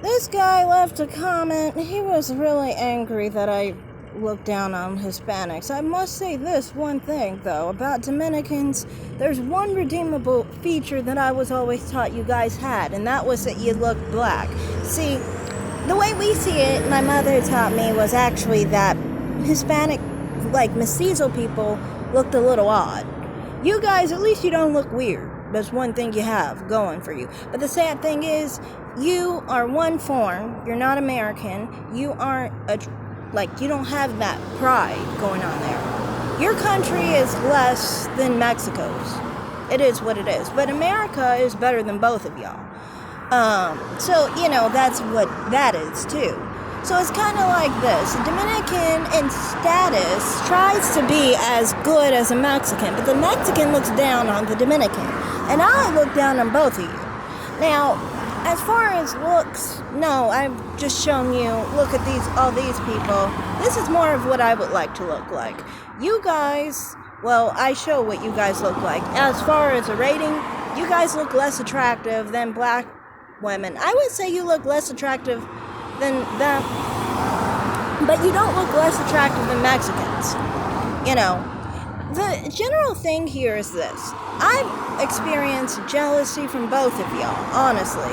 This guy left a comment. He was really angry that I looked down on Hispanics. I must say this one thing, though, about Dominicans. There's one redeemable feature that I was always taught you guys had, and that was that you look black. See, the way we see it, my mother taught me, was actually that Hispanic, like mestizo people, looked a little odd. You guys, at least you don't look weird. That's one thing you have going for you. But the sad thing is, you are one form. You're not American. You aren't you don't have that pride going on there. Your country is less than Mexico's. It is what it is. But America is better than both of y'all. So, that's what that is too. So it's kind of like this. A Dominican in status tries to be as good as a Mexican, but the Mexican looks down on the Dominican. And I look down on both of you. Now, as far as looks, no, I've just shown you, look at all these people. This is more of what I would like to look like. You guys, well, I show what you guys look like. As far as a rating, you guys look less attractive than black women. I would say you look less attractive than them, but you don't look less attractive than Mexicans. The general thing here is this. I've experienced jealousy from both of y'all, honestly,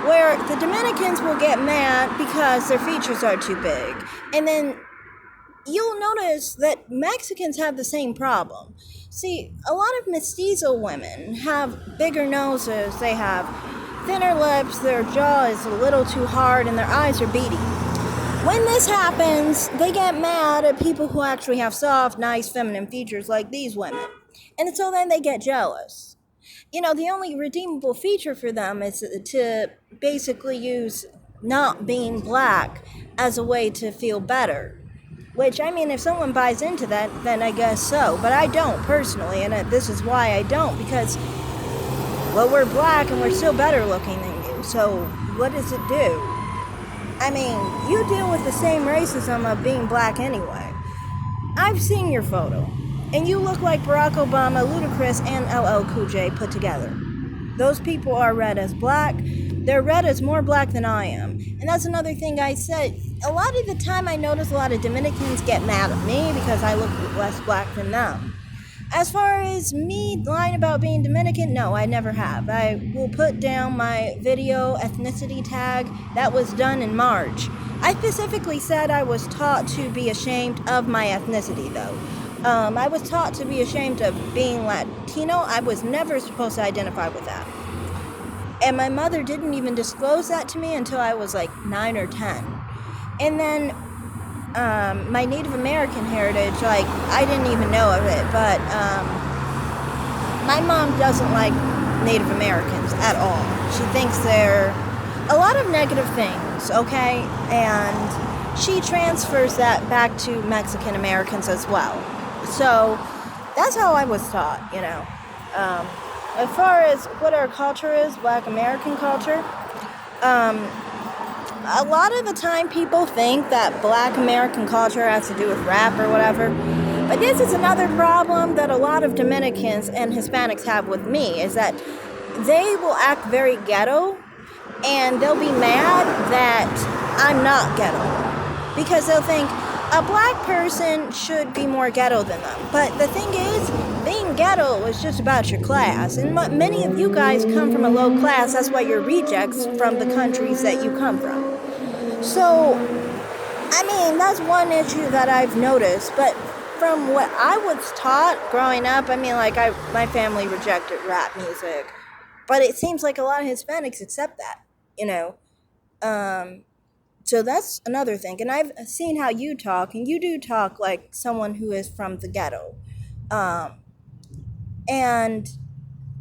where the Dominicans will get mad because their features are too big. And then you'll notice that Mexicans have the same problem. See, a lot of mestizo women have bigger noses, they have thinner lips, their jaw is a little too hard, and their eyes are beady. When this happens, they get mad at people who actually have soft, nice, feminine features like these women. And so then they get jealous. The only redeemable feature for them is to basically use not being black as a way to feel better. Which, if someone buys into that, then I guess so. But I don't, personally, and this is why I don't, because, well, we're black and we're still better looking than you. So what does it do? You deal with the same racism of being black anyway. I've seen your photo, and you look like Barack Obama, Ludacris, and LL Cool J put together. Those people are read as black. They're read as more black than I am. And that's another thing I said. A lot of the time I notice a lot of Dominicans get mad at me because I look less black than them. As far as me lying about being Dominican, no, I never have. I will put down my video ethnicity tag that was done in March. I specifically said I was taught to be ashamed of my ethnicity, though. I was taught to be ashamed of being Latino. I was never supposed to identify with that. And my mother didn't even disclose that to me until I was 9 or 10. And then my Native American heritage, I didn't even know of it, but my mom doesn't like Native Americans at all. She thinks they're a lot of negative things, okay? And she transfers that back to Mexican Americans as well. So that's how I was taught, As far as what our culture is, Black American culture, a lot of the time people think that Black American culture has to do with rap or whatever. But this is another problem that a lot of Dominicans and Hispanics have with me, is that they will act very ghetto and they'll be mad that I'm not ghetto. Because they'll think a black person should be more ghetto than them. But the thing is, being ghetto is just about your class. And many of you guys come from a low class. That's why you're rejects from the countries that you come from. So, that's one issue that I've noticed. But from what I was taught growing up, my family rejected rap music. But it seems like a lot of Hispanics accept that, So that's another thing. And I've seen how you talk, and you do talk like someone who is from the ghetto. And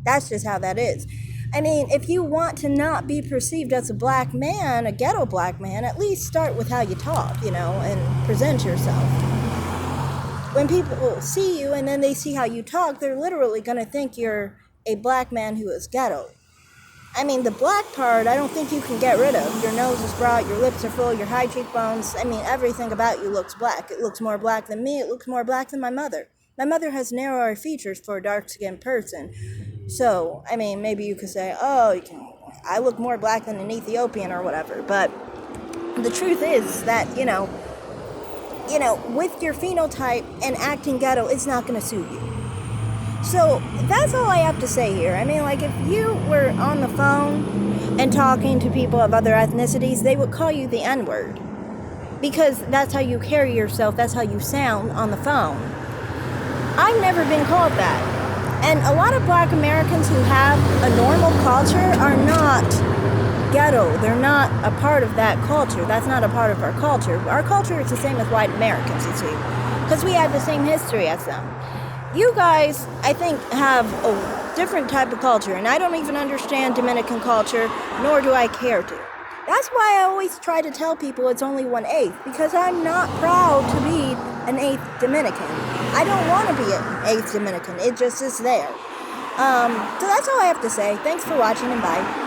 that's just how that is. If you want to not be perceived as a black man, a ghetto black man, at least start with how you talk, and present yourself. When people see you and then they see how you talk, they're literally going to think you're a black man who is ghetto. The black part, I don't think you can get rid of. Your nose is broad, your lips are full, your high cheekbones. Everything about you looks black. It looks more black than me. It looks more black than my mother. My mother has narrower features for a dark-skinned person. So, maybe you could say, I look more black than an Ethiopian or whatever. But the truth is that, with your phenotype and acting ghetto, it's not going to suit you. So that's all I have to say here. I mean, like, if you were on the phone and talking to people of other ethnicities, they would call you the N-word. Because that's how you carry yourself, that's how you sound on the phone. I've never been called that. And a lot of black Americans who have a normal culture are not ghetto. They're not a part of that culture. That's not a part of our culture. Our culture is the same as white Americans, you see. Because we have the same history as them. You guys, I think, have a different type of culture. And I don't even understand Dominican culture, nor do I care to. That's why I always try to tell people it's only 1/8, because I'm not proud to be an 8th Dominican. I don't want to be an 8th Dominican. It just is there. So that's all I have to say. Thanks for watching, and bye.